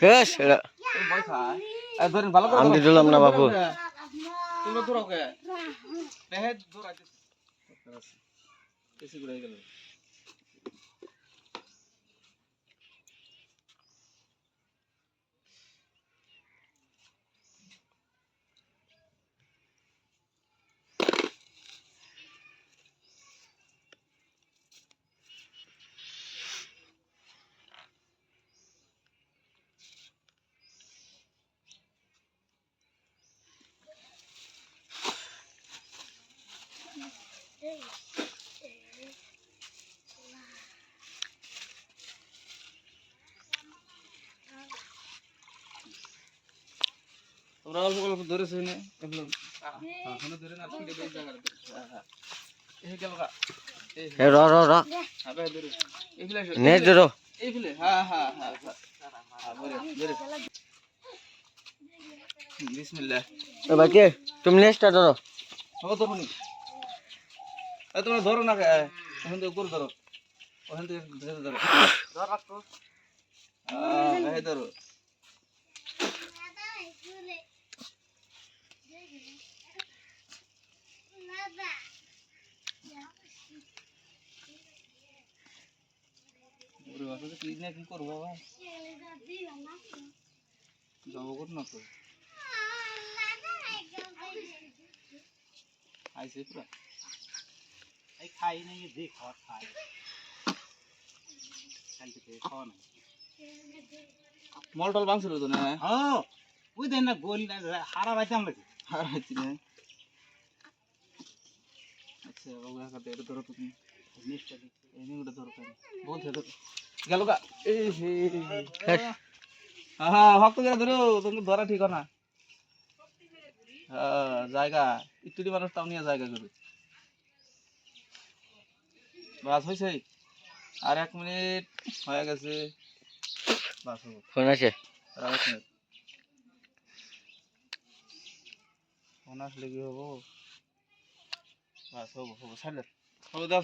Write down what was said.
বেশ আমি দিলাম না বাবু তুমি দূর ওকে নেহে দূর আছে বেশি ঘুরে গেল তোমরা অল্প অল্প ধরেছো না এগুলো এখনো ধরে না ফিরে বেশ জায়গা এই গেল গা এ র র র আবে ধরে এইগুলা নে ধরো এইগুলা হ্যাঁ হ্যাঁ হ্যাঁ ধরে ধরে বিসমিল্লাহ এ বাকি তুমি নেক্সটটা ধরো ও ধরো নি তোমরা ধরো না ওখান থেকে উপর ধরো ওখান থেকে ধরে ধরো ধর রাখো এই ধরো ওরে বাবা তো তুই না কি করব বাবা যাবো কর না তো আইছে পুরা এই খাই নাই যে খাওয়া খাই কালকে থেকে খাওয়া নাই মলটল বাংছিল তো না হ্যাঁ ওই দেন না গোল হারা রাইতাম নাকি হারা রাইছি না আচ্ছা ওগুলা কাটে এটা ধরো তুমি নিচটা দিই এই নিগুলো ধরো বহুত ধরো গেল গা এই হ্যাঁ হক করে ধরো তুমি ধরা ঠিক না হ্যাঁ জায়গা ইত্যাদি মানুষ তাও নিয়ে জায়গা করে বাস হয়েছে আর 1 মিনিট হয়ে গেছে বাস হবো ফোন আছে আর 1 মিনিট ফোন আসলে কি হবো বাস হবো ছাড় হবো দাও